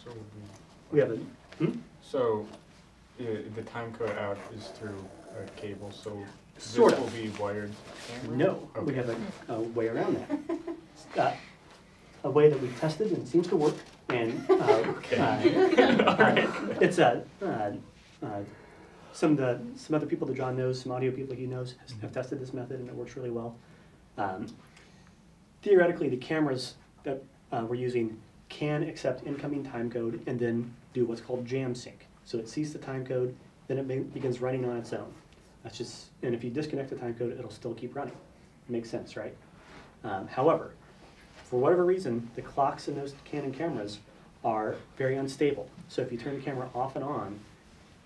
So We have a, so the time code out is through a cable, so Sort this of. will be wired camera? No, we Okay. have a way around that. A way that we've tested and seems to work. And it's some other people that John knows, some audio people he knows, have tested this method and it works really well. Theoretically, the cameras that we're using can accept incoming time code and then do what's called jam sync. So it sees the time code, then it begins running on its own. That's just, and if you disconnect the time code, it'll still keep running. Makes sense, right? However, for whatever reason, the clocks in those Canon cameras are very unstable. So if you turn the camera off and on,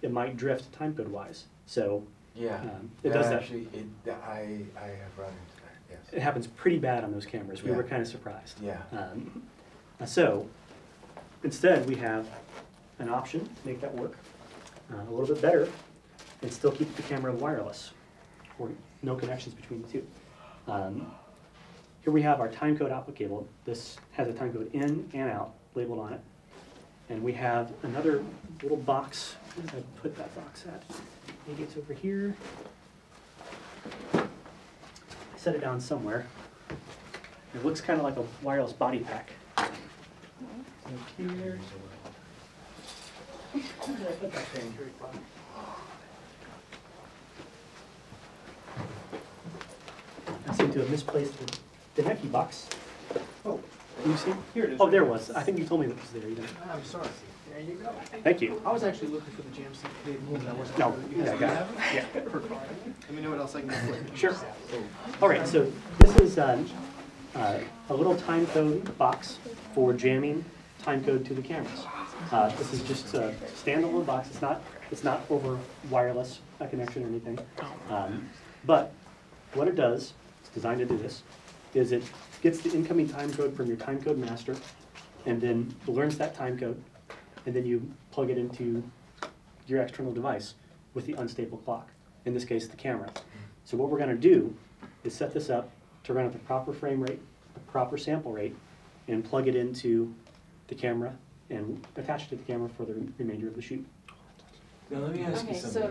it might drift time code wise. So yeah, it does that. actually, I have run into that. Yes. It happens pretty bad on those cameras. We Yeah. were kind of surprised. Yeah. So instead, we have an option to make that work a little bit better and still keep the camera wireless, or no connections between the two. Here we have our timecode output cable. This has a timecode in and out labeled on it. And we have another little box. Where did I put that box at? Maybe it's over here. I set it down somewhere. It looks kind of like a wireless body pack. So here. Where did I put that thing? I seem to have misplaced the Denecke box. Oh, Can you see? here it is. Oh, there it was. I think you told me that was there. You didn't. I'm sorry. There you go. Thank you. I was actually looking for the jam sync cable. That wasn't No, covered. yeah, I got it. Yeah. Let me know what else I can do. Sure. All right, so this is a little timecode box for jamming timecode to the cameras. This is just a standalone box. It's not over wireless connection or anything. But what it does, it's designed to do this, is it gets the incoming timecode from your timecode master, and then learns that timecode, and then you plug it into your external device with the unstable clock. In this case, the camera. So what we're going to do is set this up to run at the proper frame rate, the proper sample rate, and plug it into the camera and attach it to the camera for the remainder of the shoot. Now let me ask you Okay, something.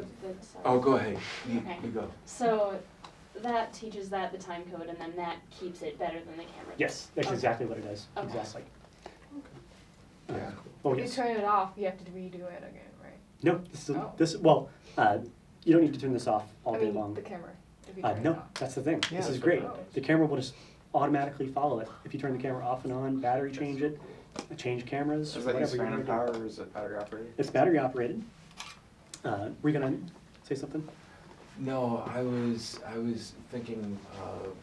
sorry. Oh, go ahead. You Okay. go. So that teaches that the time code, and then that keeps it better than the camera. Yes, that's Okay. exactly what it does. Okay. Exactly. Yeah. Oh, If you yes. turn it off, you have to redo it again, right? No, well, you don't need to turn this off all I day mean, long. the camera, if you turn it No, off. that's the thing. Yeah, This is that's great. what it does. The camera will just automatically follow it. If you turn the camera off and on, battery change it, change cameras, Does that use whatever you phantom want to do. power or is it battery operated? It's battery operated. Were you gonna say something? No, I was thinking of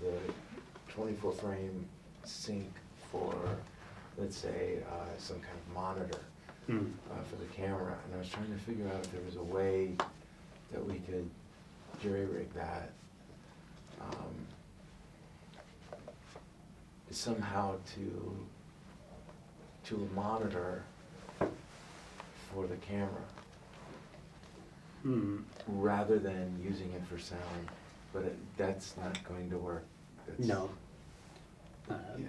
the 24 frame sync for, let's say, some kind of monitor for the camera, and I was trying to figure out if there was a way that we could jury-rig that somehow to a monitor for the camera. Rather than using it for sound, but that's not going to work. No. Yeah.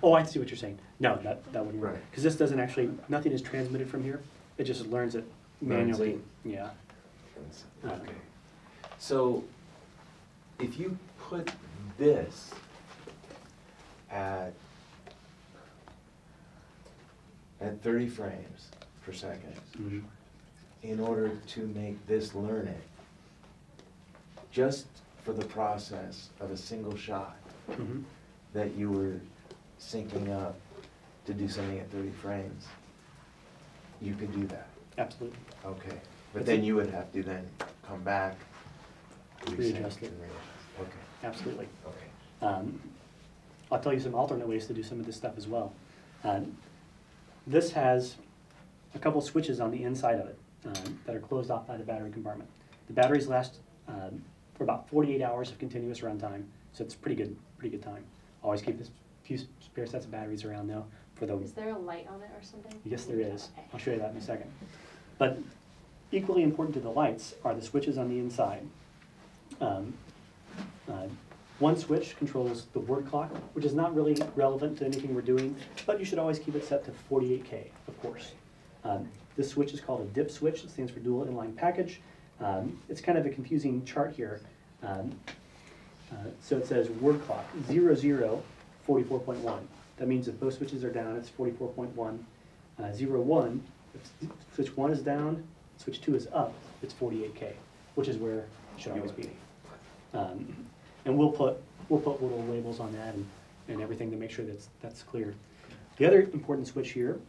Oh, I see what you're saying. No, that wouldn't work. Right. Because this doesn't actually, nothing is transmitted from here. It just learns it manually. Learns Yeah. Okay. So if you put this at 30 frames per second, in order to make this learn it, just for the process of a single shot that you were syncing up to do something at 30 frames, you could do that. Absolutely. Okay. But then you would have to then come back, Readjust it. and readjust. Okay. Absolutely. Okay. I'll tell you some alternate ways to do some of this stuff as well. This has a couple switches on the inside of it that are closed off by the battery compartment. The batteries last for about 48 hours of continuous runtime, so it's pretty good time. Always keep a few spare sets of batteries around though for the. Is there a light on it or something? Yes, there is. Okay. I'll show you that in a second. But equally important to the lights are the switches on the inside. One switch controls the word clock, which is not really relevant to anything we're doing, but you should always keep it set to 48K, of course. This switch is called a DIP switch. It stands for dual inline package. It's kind of a confusing chart here. So it says word clock, 00, 44.1. That means if both switches are down, it's 44.1. 01, if switch 1 is down, switch 2 is up, it's 48K, which is where it should always be. And we'll put little labels on that and everything to make sure that's clear. The other important switch here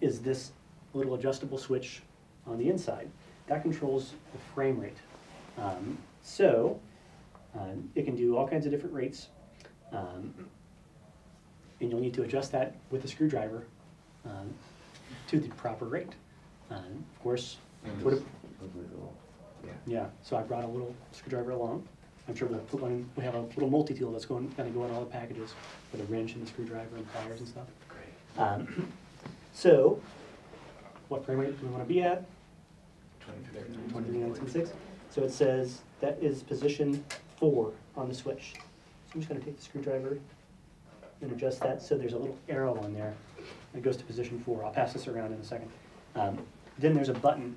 is this little adjustable switch on the inside. That controls the frame rate. It can do all kinds of different rates, and you'll need to adjust that with a screwdriver to the proper rate. Of course, so I brought a little screwdriver along. I'm sure we'll put one in, we have a little multi-tool that's going to go in all the packages with a wrench and a screwdriver and pliers and stuff. Great. So, what frame rate do we want to be at? 23.916. So it says that is position 4 on the switch. So I'm just going to take the screwdriver and adjust that so there's a little arrow on there that goes to position 4. I'll pass this around in a second. Then there's a button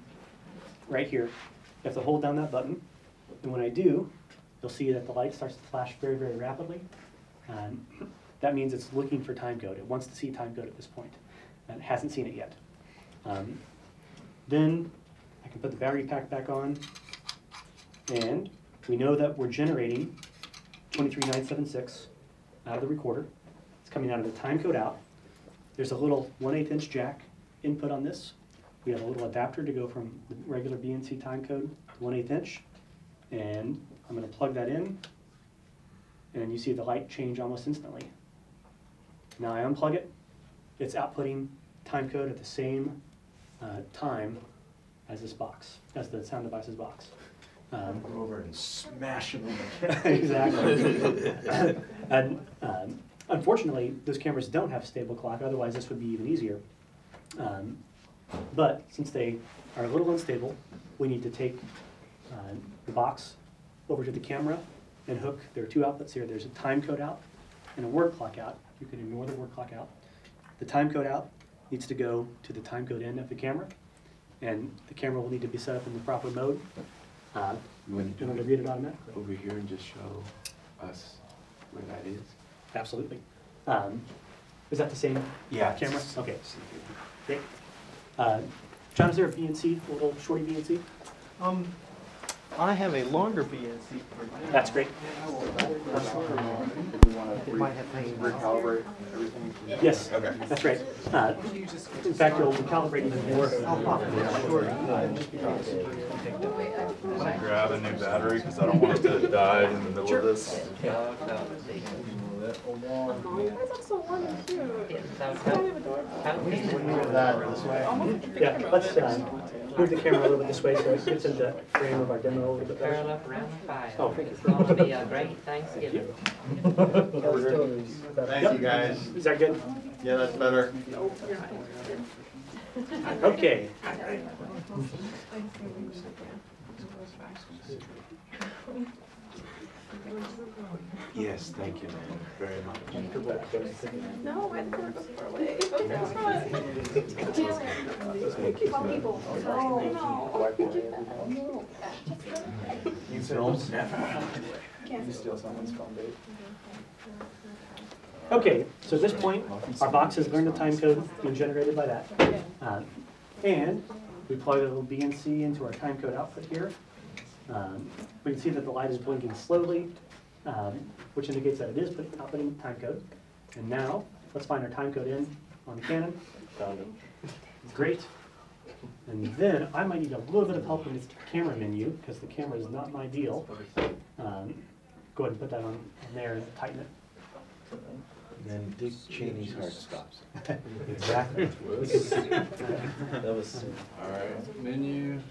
right here. You have to hold down that button, and when I do, you'll see that the light starts to flash very, very rapidly. That means it's looking for timecode. It wants to see timecode at this point, and it hasn't seen it yet. Then I can put the battery pack back on, and we know that we're generating 23976 out of the recorder. It's coming out of the timecode out. There's a little 1/8 inch jack input on this. We have a little adapter to go from the regular BNC timecode to 1/8 inch, and I'm going to plug that in, and you see the light change almost instantly. Now I unplug it. It's outputting timecode at the same time as this box, as the sound devices box. Go over and smash them. Exactly. And unfortunately, those cameras don't have stable clock, otherwise this would be even easier. But since they are a little unstable, we need to take the box over to the camera and hook. There are two outputs here. There's a timecode out and a word clock out. You can ignore the word clock out. The timecode out needs to go to the timecode in of the camera, and the camera will need to be set up in the proper mode. You want to to read it automatically. over here and just show us where that is? Absolutely. Is that the same camera? Okay. Great. John, is there a BNC, a little shorty BNC? I have a longer BNC. That's great. It might have things. Recalibrate everything? Yes, Okay. that's right. In fact, you'll calibrate even more. Can I grab a new battery because I don't want it to die in the middle of this? That's also warm and cute. It's kind of adorable. Move that this way. Yeah, let's move the camera a little bit this way so it gets into the frame of our demo a little bit Curl better. up around the fire. Oh, thank you. It's going to be a great Thanksgiving. Thank you, guys. Is that good? Yeah, that's better. Okay. Yes, thank you, man, very much. No, I think we're far away. Keep on people. You film? You steal someone's phone, babe. Okay, so at this point, our box has learned the timecode being generated by that. And we plug a little BNC into our timecode output here. We can see that the light is blinking slowly, which indicates that it is outputting timecode. And now, let's find our timecode in on the Canon. Found it. Great. And then I might need a little bit of help in this camera menu, because the camera is not my deal. Go ahead and put that on there and tighten it. And then Dick Cheney's heart stops. Exactly. That was. All right, menu.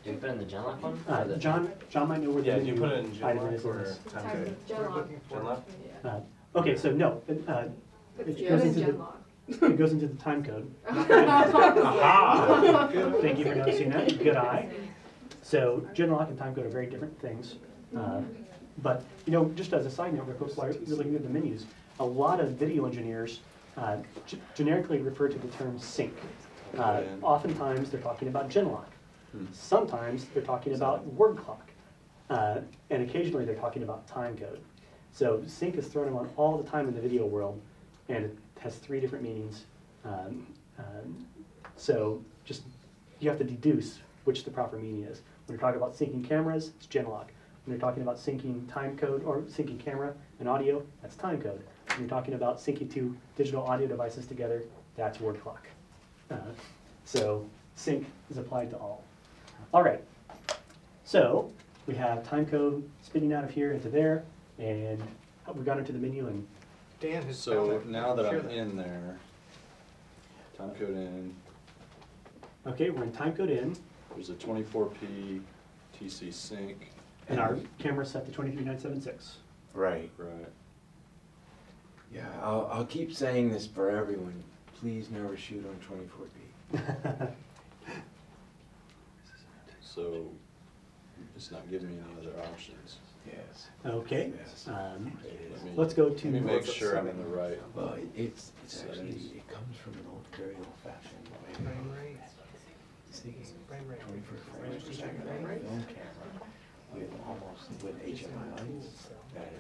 Do you put in the Genlock one? John might know where the Yeah, menu you put it in item Genlock is in or this. timecode? Genlock? Okay, so no, it goes into it goes into the timecode. Aha! Thank you for noticing that. Good eye. So Genlock and timecode are very different things. But, just as a side note, while you're looking at the menus, a lot of video engineers generically refer to the term sync. Oftentimes, they're talking about Genlock. Sometimes, they're talking about word clock. And occasionally, they're talking about timecode. So sync is thrown around all the time in the video world, and it has 3 different meanings. So you have to deduce which the proper meaning is. When you're talking about syncing cameras, it's Genlock. When you're talking about syncing timecode or syncing camera and audio, that's timecode. When you're talking about syncing 2 digital audio devices together, that's word clock. So sync is applied to all. All right. So we have timecode spitting out of here into there, and we got into the menu and Dan has So found it. now that Share I'm in there, timecode in, okay, we're in timecode in, there's a 24p TC sync. and our camera's set to 23976. Right. Right. Yeah, I'll keep saying this for everyone. Please never shoot on 24p. So it's not giving me any other options. Yes. Okay. Yes. Let's go to. Let me make sure I'm in the right. Well, it's actually, it comes from an very old-fashioned way. Frame rate. See, Frame rate. 24 frames per second on a film camera with HMI lights that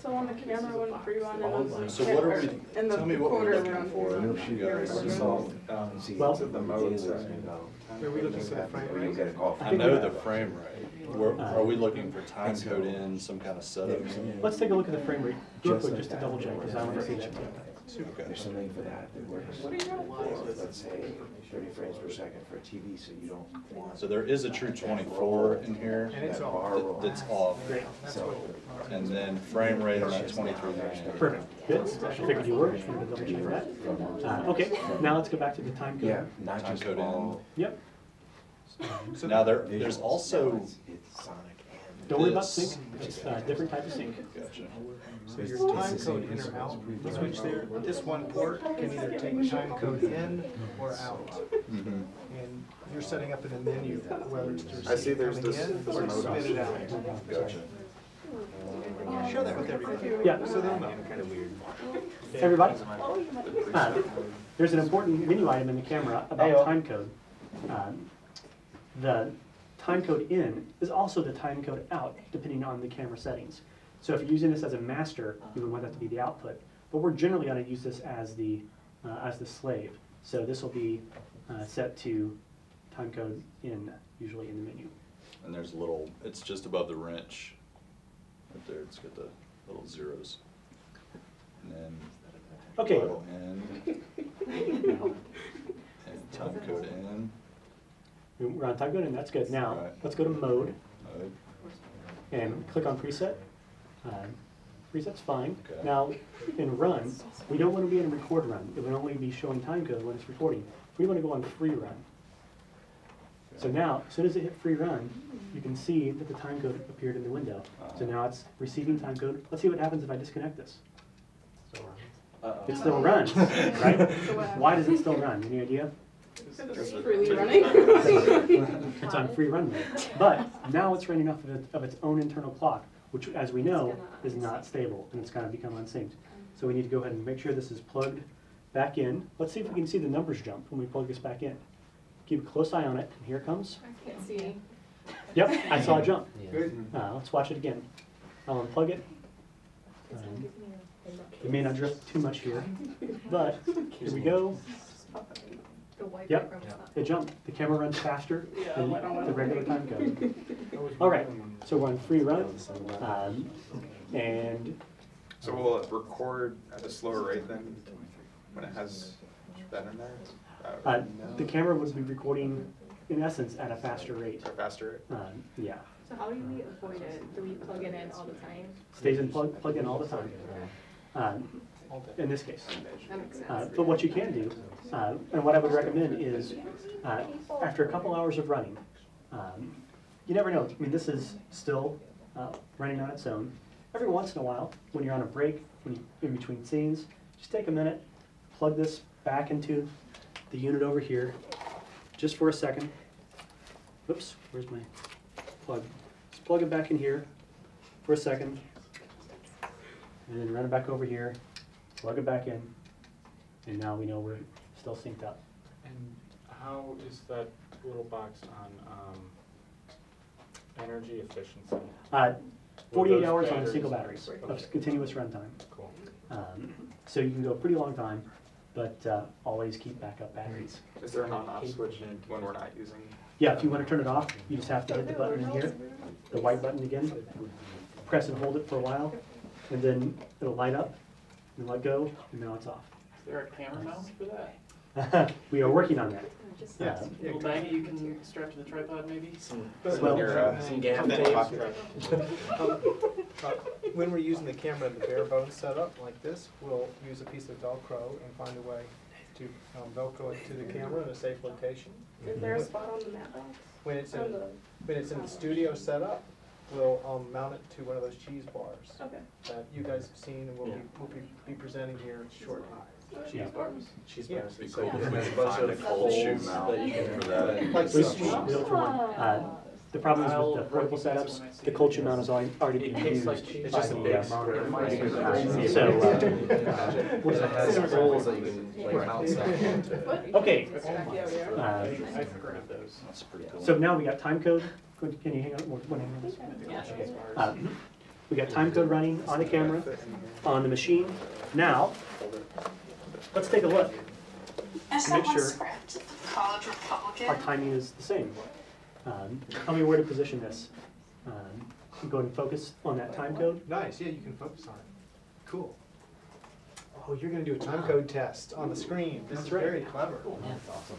So on the camera when rerun and on the So what are we, in the tell me what we're quarter looking run. for, No you guys. see, Well- the modes are, Are we looking for the frame you rate? get a call. I know the frame rate. Are we looking for time code in, some kind of setup? Let's take a look at the frame rate real quick just to double check, because I want to see that too. Okay. There's something for that that works. Let's say 30 frames per second for a TV, so you don't want. So there is a true 24 in here And it's that off. bar roll. that's off. Great. So, And then frame rate on that 2390. Perfect. Good. I figured you were. Just wanted to double check that. Okay. Now let's go back to the time code. yeah, not Time just code all. Yep. Now there's also, It's sonic and. Don't worry about This. sync. It's a different type of sync. gotcha. So your time code in or out switch there, this one port can either take time code in or out. Mhm. And you're setting up in a menu, whether it's I see there's coming this- in this or mode spit it out. Gotcha. Share that with everybody. Yeah. So they'll know. Everybody? There's an important menu item in the camera about time code. The time code in is also the time code out, depending on the camera settings. So if you're using this as a master, you would want that to be the output. But we're generally going to use this as the slave. So this will be set to time code in, usually in the menu. And there's a little, it's just above the wrench. Right there, it's got the little zeros. And then Okay. toggle in. And time code in. We're on time code, and that's good. Now, Right. let's go to mode Mode. and click on preset. Preset's fine. Okay. Now, in run, we don't want to be in record run. It would only be showing time code when it's recording. We want to go on free run. So now, as soon as it hit free run, you can see that the time code appeared in the window. So now it's receiving time code. Let's see what happens if I disconnect this. It still runs, right? Why does it still run? Any idea? It's freely running. It's on free run mode. But now it's running off of its own internal clock, which, as we know, is not stable, and it's going to become unsynced. So we need to go ahead and make sure this is plugged back in. Let's see if we can see the numbers jump when we plug this back in. Keep a close eye on it, and here it comes. I can't see. Yep, I saw a jump. Yeah. Let's watch it again. I'll unplug it. We may not drift too much here, but here we go. The white Yep. background is It jumped. The camera runs faster than I don't know. the regular time code. All right, so we're on free run, and So will it record at a slower rate than when it has that in there? the camera would be recording, in essence, at a faster rate. Or faster? Yeah, So how do we avoid it? Do we plug it in all the time? stays in plug in all the time. In this case. That makes sense. But what you can do, and what I would recommend is, after a couple hours of running, you never know. I mean, this is still running on its own. Every once in a while, when you're on a break, when you're in between scenes, just take a minute, plug this back into the unit over here, just for a second. Oops, where's my plug? Just plug it back in here, for a second, and then run it back over here, plug it back in, and now we know we're still synced up. And how is that little box on energy efficiency? 48 those hours on a batteries- single battery of Okay. continuous runtime. Cool. So you can go a pretty long time, but always keep backup batteries. Is there an on-off switch when we're not using? Yeah, if you want to turn it off, you just have to hit the button in here, the white button again, press and hold it for a while, and then it'll light up, and let go, and now it's off. Is there a camera mount for that? We are working on that. Yes. A little baggie you can strap to the tripod maybe? Well, Some When we're using the camera in the bare bones setup like this, we'll use a piece of Velcro and find a way to Velcro it to the camera in a safe location. Is there a spot on the mat box? When it's On in, the- when it's in the studio setup, we'll mount it to one of those cheese bars Okay. that you guys have seen and we'll be presenting here shortly. Yeah. Cheese It'd bars. be cool if we could find a cold shoe mount for that. Like We so. built for one. The problem is with the portable setups, the cold shoe mount is already being used by It's just a the big monitor. square. So, It has holes that you can like mount stuff onto. okay, I forgot those. That's pretty cool. so now we got time code. Can you hang on one minute? Yeah, sure. We got time code running on the camera, on the machine. Now, let's take a look to make sure our timing is the same. Tell me where to position this. Go ahead and focus on that time code. Nice, yeah, you can focus on it. Cool. Oh, you're gonna do a time code test on the screen. This is That's right. very clever. Yeah, it's awesome.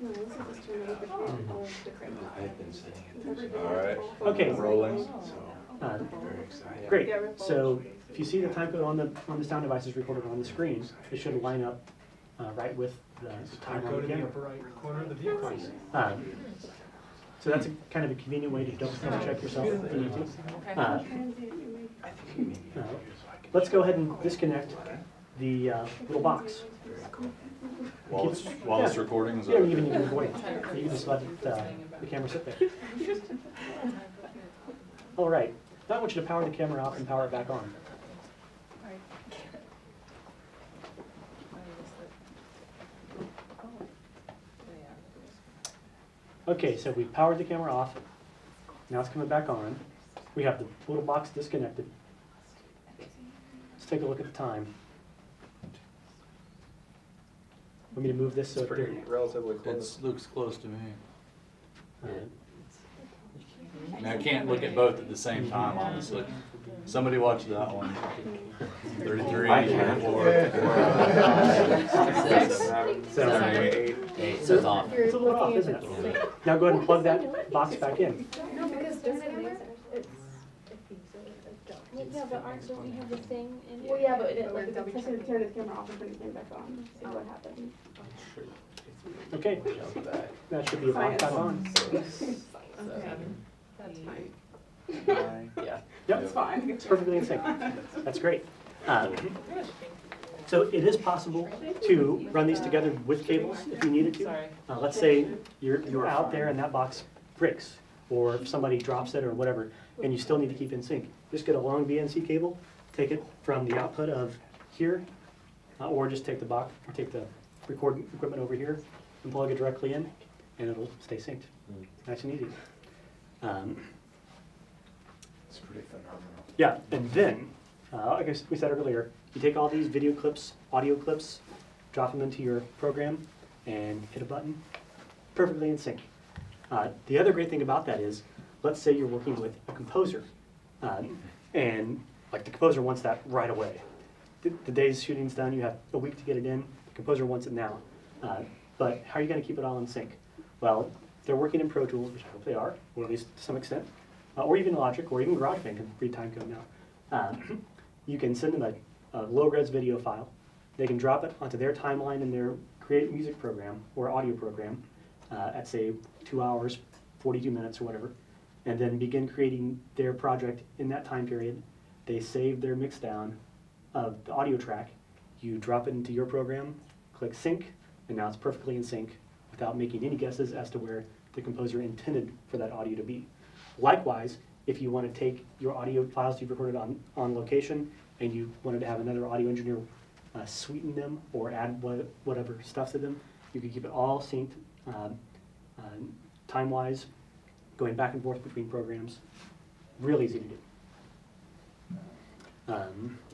No, this is just to remove the camera or the camera. I've been saying it. All right. Okay. Rolling. Very excited. Great. So if you see the time code on the sound devices recorded on the screen, it should line up right with the Time time on code the in the camera. upper right corner of the viewfinder. So that's kind of a convenient way to double check yourself if you need to. Let's go ahead and disconnect the little box. While it's recording, is You that don't even okay? need to wait. You can just let the camera sit there. All right. Now I want you to power the camera off and power it back on. Okay, so we powered the camera off. Now it's coming back on. We have the little box disconnected. Let's take a look at the time. Want me to move this so It's it pretty relatively close. It looks close to me. uh, I mean, I can't look at both at the same time, honestly. Somebody watch that one. 33, I can. 34. So it's off. It's a little off, isn't it? Now go ahead and plug that box back in. No, because this camera, it's. Yeah, but don't we have the thing in Well, yeah, but it, like, it's testing to turn the camera off and turn the camera back on, see what happens. Okay, that should be a box back on. That's fine. Yeah. Yep, It's fine. it's perfectly in sync. That's great. So it is possible to run these together with cables if you needed to. Let's say you're out there and that box breaks, or if somebody drops it or whatever, and you still need to keep in sync. Just get a long BNC cable, take it from the output of here, or just take the box, or take the recording equipment over here and plug it directly in, and it'll stay synced. Nice and easy. It's pretty phenomenal. Yeah, and then, like we said earlier, you take all these video clips, audio clips, drop them into your program, and hit a button, perfectly in sync. The other great thing about that is, let's say you're working with a composer, and like the composer wants that right away. The day's shooting's done, you have a week to get it in, the composer wants it now. But how are you going to keep it all in sync? Well, they're working in Pro Tools, which I hope they are, or at least to some extent, or even Logic, or even GarageBand can read timecode now. You can send them a low-res video file. They can drop it onto their timeline in their Create Music program or audio program at, say, 2 hours, 42 minutes, or whatever, and then begin creating their project in that time period. They save their mix down of the audio track. You drop it into your program, click Sync, and now it's perfectly in sync without making any guesses as to where the composer intended for that audio to be. Likewise, if you want to take your audio files you've recorded on location and you wanted to have another audio engineer sweeten them or add whatever stuff to them, you could keep it all synced time-wise, going back and forth between programs. Real easy to do.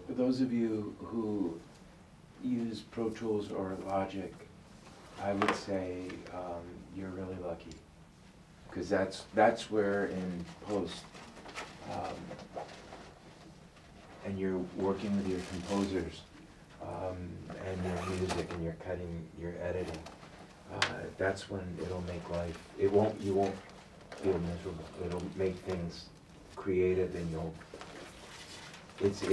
For those of you who use Pro Tools or Logic, I would say you're really lucky, because that's where in post, and you're working with your composers and your music, and you're cutting, you're editing. That's when it'll make life. You won't feel miserable. It'll make things creative, and it's